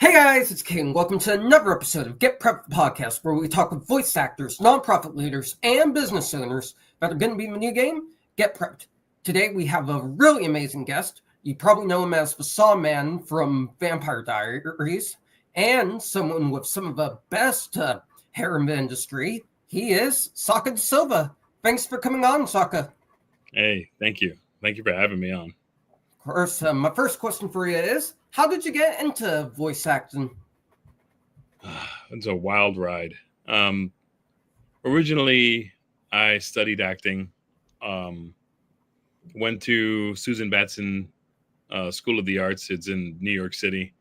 Hey guys, it's King. Welcome to another episode of Get Prepped Podcast, where we talk with voice actors, nonprofit leaders, and business owners that are going to be in the new game, Get Prepped. Today we have a really amazing guest. You probably know him as the Saw Man from Vampire Diaries, and someone with some of the best hair in the industry. He is Chaka DeSilva. Thanks for coming on, Chaka. Hey, thank you. Thank you for having me on. Of course, my first question for you is, how did you get into voice acting? It's a wild ride. Originally, I studied acting. Went to Susan Batson School of the Arts. It's in New York City.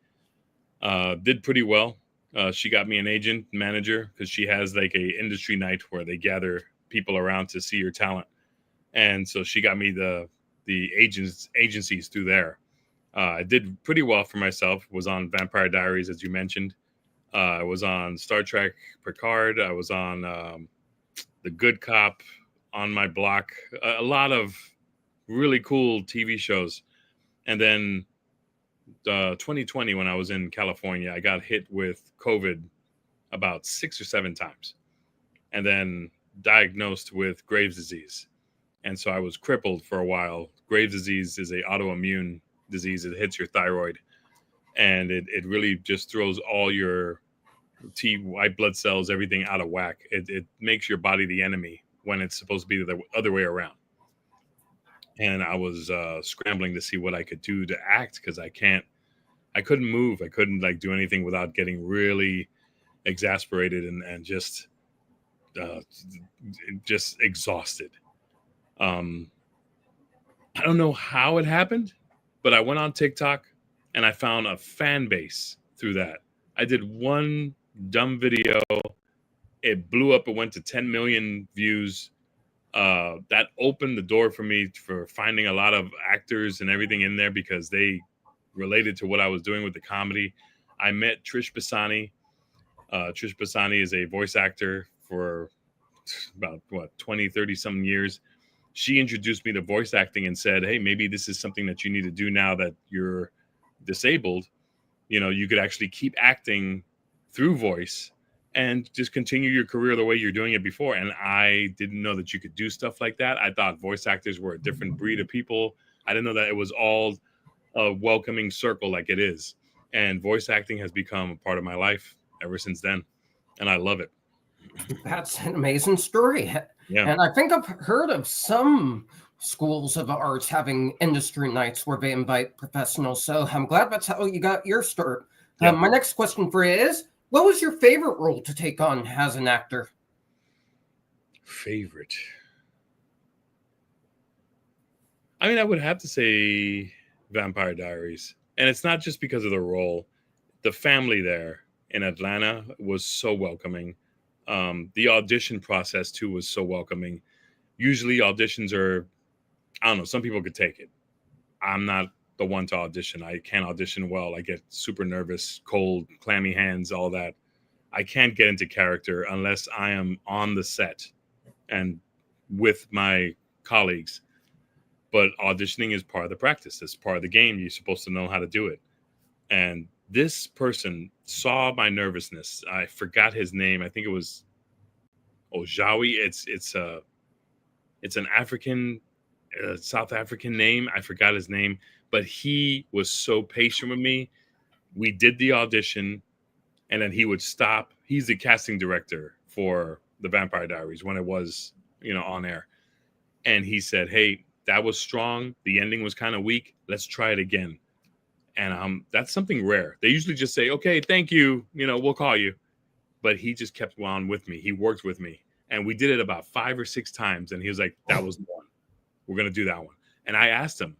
Did pretty well. She got me an agent, manager, because she has like a industry night where they gather people around to see your talent. And so she got me the agencies through there. I did pretty well for myself. Was on Vampire Diaries, as you mentioned. I was on Star Trek Picard. I was on The Good Cop, On My Block. A lot of really cool TV shows. And then 2020, when I was in California, I got hit with COVID about 6 or 7 times. And then diagnosed with Graves' disease. And so I was crippled for a while. Graves' disease is an autoimmune disease. It hits your thyroid. And it really just throws all your white blood cells, everything out of whack. It makes your body the enemy when it's supposed to be the other way around. And I was scrambling to see what I could do to act because I couldn't move. I couldn't do anything without getting really exasperated and just exhausted. I don't know how it happened, but I went on TikTok and I found a fan base through that. I did one dumb video. It blew up. It went to 10 million views. That opened the door for me for finding a lot of actors and everything in there because they related to what I was doing with the comedy. I met Trish Bassani. Trish Bassani is a voice actor for about 20, 30 some years. She introduced me to voice acting and said, hey, maybe this is something that you need to do now that you're disabled. You could actually keep acting through voice and just continue your career the way you're doing it before. And I didn't know that you could do stuff like that. I thought voice actors were a different breed of people. I didn't know that it was all a welcoming circle like it is. And voice acting has become a part of my life ever since then. And I love it. That's an amazing story. Yeah. And I think I've heard of some schools of arts having industry nights where they invite professionals. So I'm glad that's how you got your start. Yeah. My next question for you is, what was your favorite role to take on as an actor? Favorite? I mean, I would have to say Vampire Diaries. And it's not just because of the role. The family there in Atlanta was so welcoming. The audition process too was so welcoming. Usually auditions are, I don't know, some people could take it. I'm not the one to audition. I can't audition well. I get super nervous, cold, clammy hands, all that. I can't get into character unless I am on the set and with my colleagues. But auditioning is part of the practice. It's part of the game. You're supposed to know how to do it. And this person saw my nervousness. I forgot his name. I think it was Ojawi. It's an African, South African name. I forgot his name, but he was so patient with me. We did the audition, and then he would stop. He's the casting director for the Vampire Diaries when it was, on air. And he said, "Hey, that was strong. The ending was kind of weak. Let's try it again." And that's something rare. They usually just say, "Okay, thank you. We'll call you." But he just kept on with me. He worked with me. And we did it about 5 or 6 times. And he was like, that was the one. We're going to do that one. And I asked him,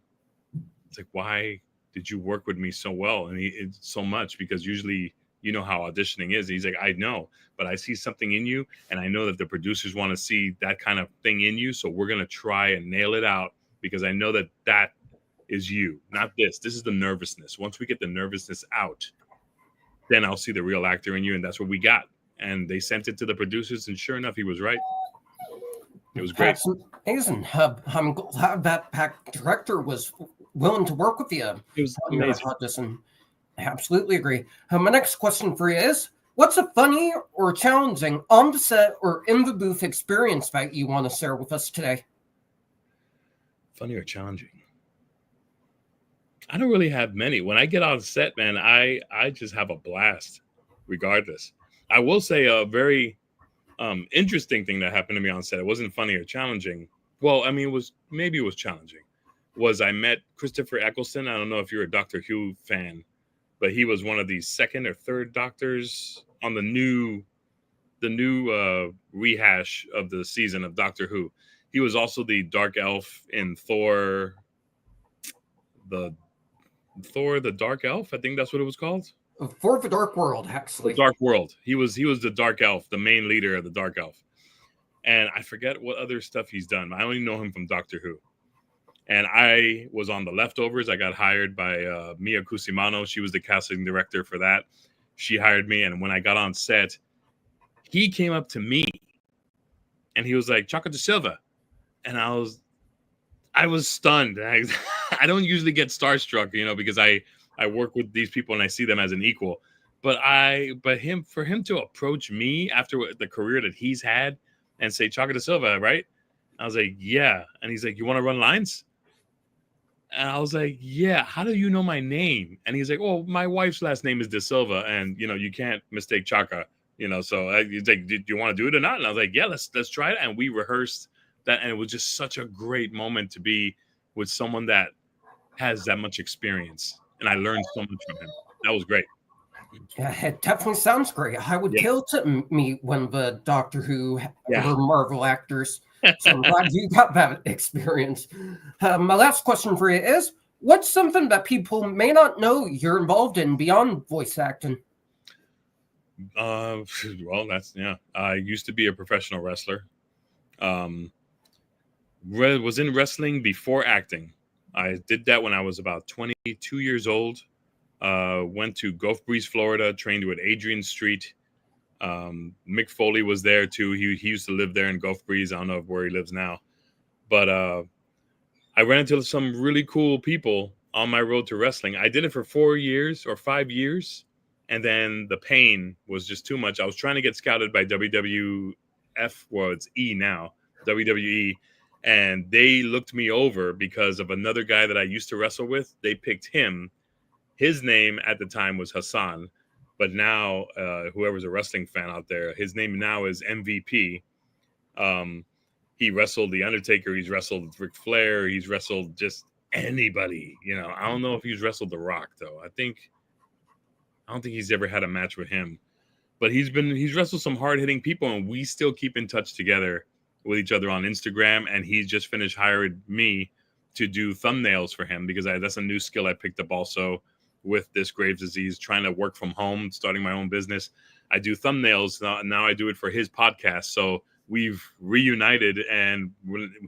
it's like, why did you work with me so well? And it's so much because usually you know how auditioning is. And he's like, I know, but I see something in you. And I know that the producers want to see that kind of thing in you. So we're going to try and nail it out because I know that is you, not this. This is the nervousness. Once we get the nervousness out, then I'll see the real actor in you. And that's what we got. And they sent it to the producers. And sure enough, he was right. It was great. That's amazing. I'm glad that director was willing to work with you. It was amazing. Audition. I absolutely agree. My next question for you is, what's a funny or challenging on the set or in the booth experience that you want to share with us today? Funny or challenging? I don't really have many. When I get on set, man, I just have a blast regardless. I will say a very interesting thing that happened to me on set. It wasn't funny or challenging. Well, I mean, it was challenging. Was I met Christopher Eccleston? I don't know if you're a Doctor Who fan, but he was one of the second or third doctors on the new rehash of the season of Doctor Who. He was also the dark elf in Thor, the Dark Elf. I think that's what it was called. For the Dark World, actually. The Dark World. He was the Dark Elf, the main leader of the Dark Elf. And I forget what other stuff he's done. I only know him from Doctor Who. And I was on The Leftovers. I got hired by Mia Cusimano. She was the casting director for that. She hired me. And when I got on set, he came up to me and he was like, Chaka DeSilva. And I was stunned. I don't usually get starstruck, because I work with these people and I see them as an equal. But for him to approach me after the career that he's had and say, Chaka DeSilva, right? I was like, yeah. And he's like, you want to run lines? And I was like, yeah. How do you know my name? And he's like, oh, my wife's last name is DeSilva, and you can't mistake Chaka. So he's like, do you want to do it or not? And I was like, yeah, let's try it. And we rehearsed that, and it was just such a great moment to be with someone that has that much experience, and I learned so much from him. That was great. Yeah, it definitely sounds great. I would kill to meet one of the Doctor Who or Marvel actors. So I'm glad you got that experience. My last question for you is, what's something that people may not know you're involved in beyond voice acting? Well, I used to be a professional wrestler. Was in wrestling before acting. I did that when I was about 22 years old. Went to Gulf Breeze, Florida, trained with Adrian Street. Mick Foley was there too. He used to live there in Gulf Breeze. I don't know where he lives now. But I ran into some really cool people on my road to wrestling. I did it for 4 years or 5 years. And then the pain was just too much. I was trying to get scouted by WWF. Well, it's E now, WWE. And they looked me over because of another guy that I used to wrestle with. They picked him. His name at the time was Hassan. But now, whoever's a wrestling fan out there, his name now is MVP. He wrestled The Undertaker. He's wrestled Ric Flair. He's wrestled just anybody. I don't know if he's wrestled The Rock, though. I don't think he's ever had a match with him. But he's wrestled some hard-hitting people, and we still keep in touch together with each other on Instagram. And he's just finished hiring me to do thumbnails for him because that's a new skill I picked up also with this Graves' disease, trying to work from home, starting my own business. I do thumbnails now. I do it for his podcast. So we've reunited, and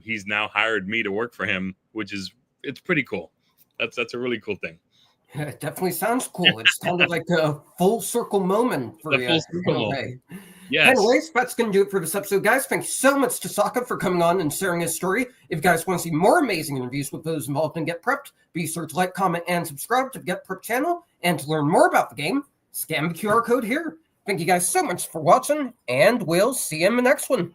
he's now hired me to work for him, it's pretty cool. That's a really cool thing. It definitely sounds cool. It's kind of like a full circle moment for you. Yes. Anyways, that's going to do it for this episode, guys. Thank you so much to Chaka for coming on and sharing his story. If you guys want to see more amazing interviews with those involved in Get Prepped, be sure to like, comment, and subscribe to the Get Prepped channel. And to learn more about the game, scan the QR code here. Thank you guys so much for watching, and we'll see you in the next one.